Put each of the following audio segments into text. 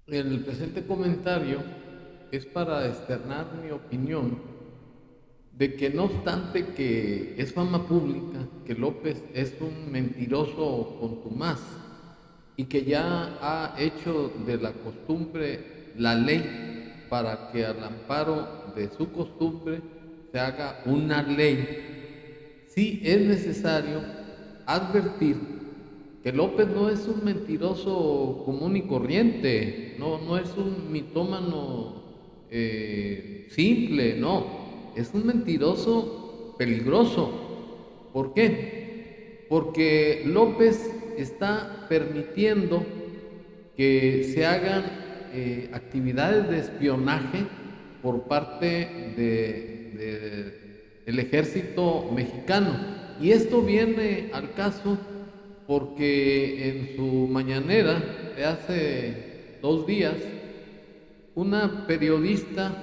El presente comentario es para externar mi opinión de que no obstante que es fama pública que López es un mentiroso contumaz y que ya ha hecho de la costumbre la ley para que al amparo de su costumbre se haga una ley, sí es necesario advertir que López no es un mentiroso común y corriente, no es un mitómano simple, no, es un mentiroso peligroso. ¿Por qué? Porque López está permitiendo que se hagan actividades de espionaje por parte del ejército mexicano. Y esto viene al caso porque en su mañanera de hace 2 días, una periodista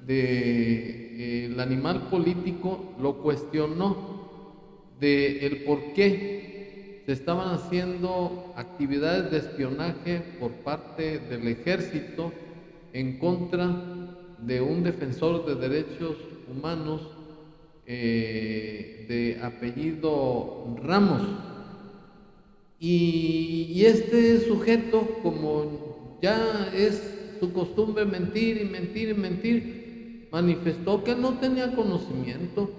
de El Animal Político lo cuestionó de el por qué se estaban haciendo actividades de espionaje por parte del ejército en contra de un defensor de derechos humanos de apellido Ramos. Y este sujeto, como ya es su costumbre mentir y mentir y mentir, manifestó que no tenía conocimiento,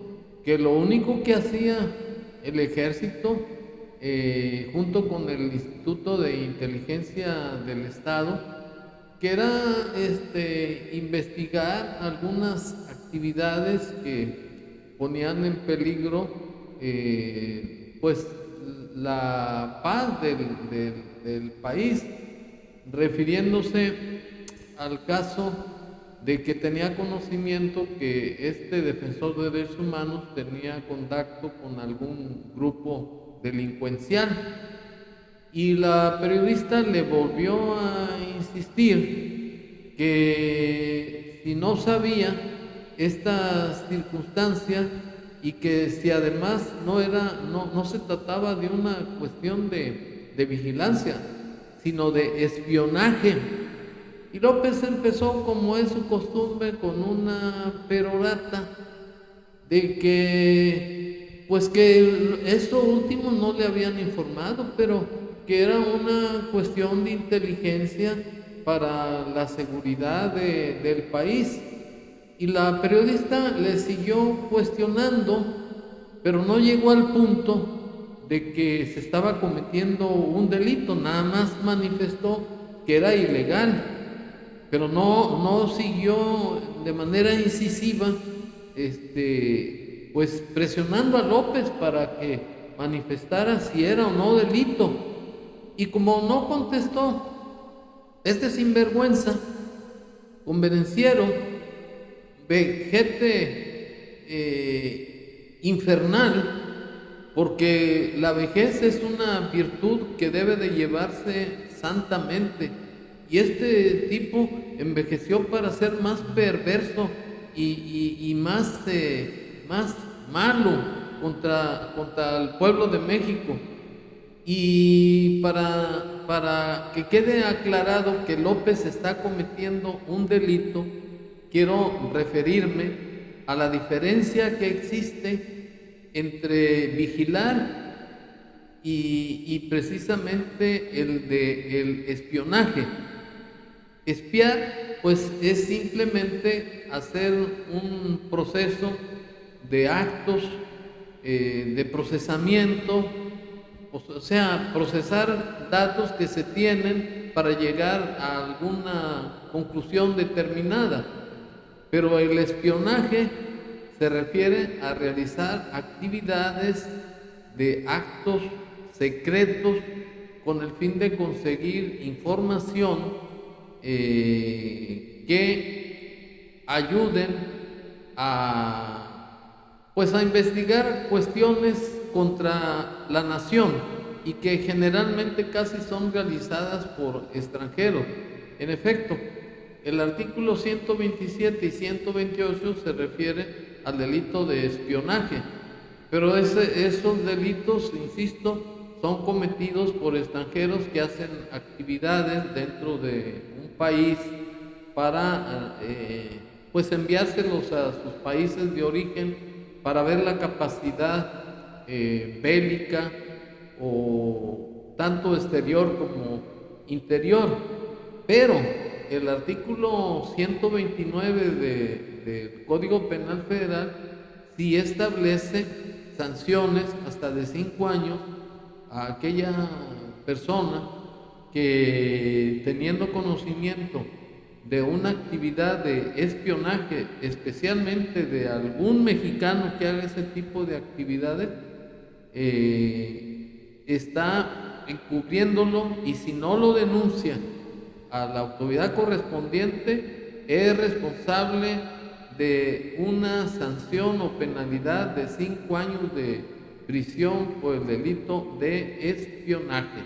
que lo único que hacía el ejército, junto con el Instituto de Inteligencia del Estado, que era investigar algunas actividades que ponían en peligro pues la paz del país, refiriéndose al caso de que tenía conocimiento que este defensor de derechos humanos tenía contacto con algún grupo delincuencial. Y la periodista le volvió a insistir que si no sabía estas circunstancias y que si además no se trataba de una cuestión de vigilancia, sino de espionaje. Y López empezó, como es su costumbre, con una perorata de que, pues que eso último no le habían informado, pero que era una cuestión de inteligencia para la seguridad del país. Y la periodista le siguió cuestionando, pero no llegó al punto de que se estaba cometiendo un delito, nada más manifestó que era ilegal, pero no siguió de manera incisiva, pues presionando a López para que manifestara si era o no delito. Y como no contestó, este sinvergüenza, convenenciero, vejete infernal, porque la vejez es una virtud que debe de llevarse santamente. Y este tipo envejeció para ser más perverso y más malo contra el pueblo de México. Y para que quede aclarado que López está cometiendo un delito, quiero referirme a la diferencia que existe entre vigilar y precisamente el espionaje. Espiar, pues, es simplemente hacer un proceso de actos de procesamiento, o sea, procesar datos que se tienen para llegar a alguna conclusión determinada. Pero el espionaje se refiere a realizar actividades de actos secretos con el fin de conseguir información que ayuden a investigar cuestiones contra la nación y que generalmente casi son realizadas por extranjeros. En efecto, el artículo 127 y 128 se refiere al delito de espionaje, pero esos delitos, insisto, son cometidos por extranjeros que hacen actividades dentro de un país para pues enviárselos a sus países de origen para ver la capacidad bélica o tanto exterior como interior. Pero el artículo 129 del Código Penal Federal sí establece sanciones hasta de 5 años a aquella persona que, teniendo conocimiento de una actividad de espionaje, especialmente de algún mexicano que haga ese tipo de actividades, está encubriéndolo, y si no lo denuncia a la autoridad correspondiente, es responsable de una sanción o penalidad de 5 años de prisión por el delito de espionaje.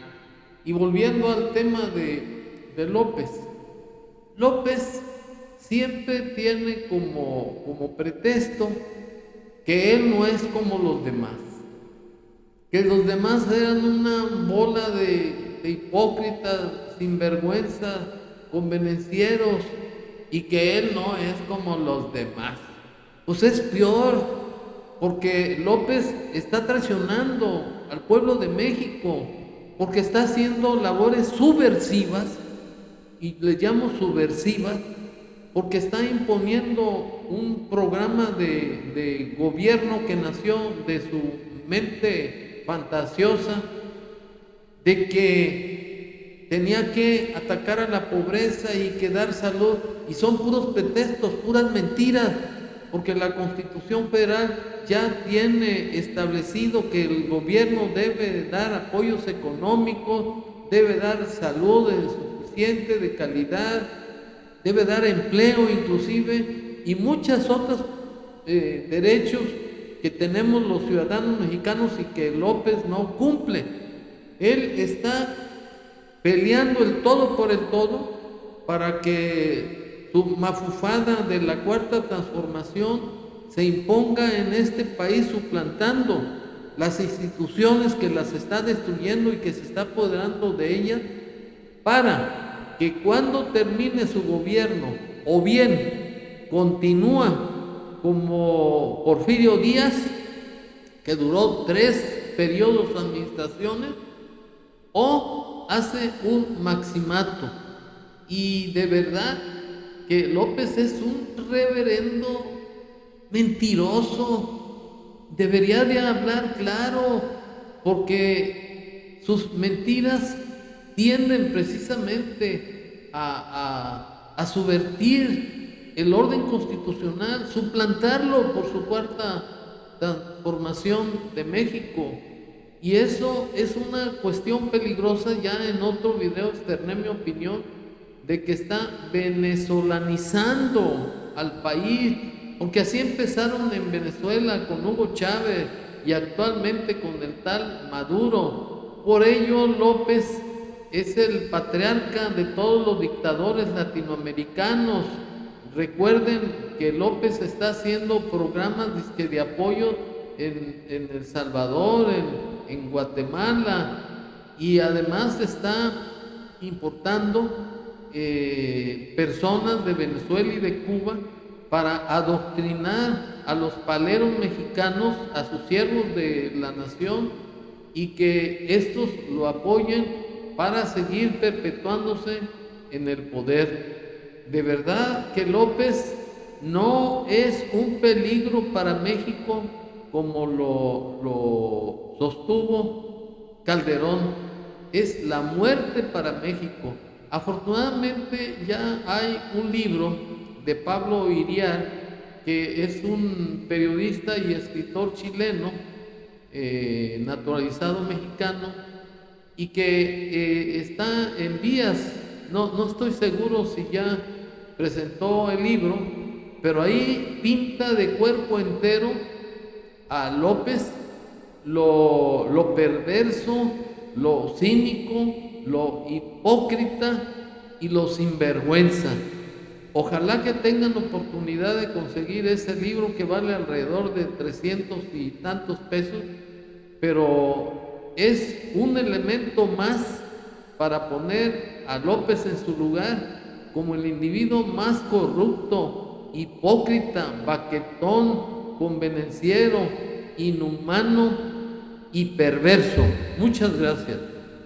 Y volviendo al tema de López, López siempre tiene como pretexto que él no es como los demás, que los demás eran una bola de hipócritas, sinvergüenzas, convenencieros, y que él no es como los demás. Pues es peor, porque López está traicionando al pueblo de México, porque está haciendo labores subversivas, y le llamo subversivas porque está imponiendo un programa de gobierno que nació de su mente fantasiosa, de que tenía que atacar a la pobreza y que dar salud, y son puros pretextos, puras mentiras, porque la Constitución Federal ya tiene establecido que el gobierno debe dar apoyos económicos, debe dar salud suficiente, de calidad, debe dar empleo inclusive, y muchas otras derechos que tenemos los ciudadanos mexicanos y que López no cumple. Él está peleando el todo por el todo para que su mafufada de la cuarta transformación se imponga en este país, suplantando las instituciones que las está destruyendo y que se está apoderando de ellas, para que cuando termine su gobierno, o bien continúa como Porfirio Díaz, que duró 3 periodos de administraciones, o hace un maximato. Y de verdad que López es un reverendo mentiroso. Debería de hablar claro, porque sus mentiras tienden precisamente a subvertir el orden constitucional, suplantarlo por su cuarta transformación de México. Y eso es una cuestión peligrosa. Ya en otro video externé mi opinión de que está venezolanizando al país, porque así empezaron en Venezuela con Hugo Chávez y actualmente con el tal Maduro. Por ello López es el patriarca de todos los dictadores latinoamericanos. Recuerden que López está haciendo programas de apoyo en El Salvador, en Guatemala, y además está importando personas de Venezuela y de Cuba para adoctrinar a los paleros mexicanos, a sus siervos de la nación, y que estos lo apoyen para seguir perpetuándose en el poder. De verdad que López no es un peligro para México como lo sostuvo Calderón, es la muerte para México. Afortunadamente ya hay un libro de Pablo Iriar, que es un periodista y escritor chileno, naturalizado mexicano, y que está en vías, no estoy seguro si ya presentó el libro, pero ahí pinta de cuerpo entero a López, lo perverso, lo cínico, lo hipócrita y lo sinvergüenza. Ojalá que tengan oportunidad de conseguir ese libro, que vale alrededor de 300 y tantos pesos, pero es un elemento más para poner a López en su lugar, como el individuo más corrupto, hipócrita, baquetón, convenenciero, inhumano y perverso. Muchas gracias.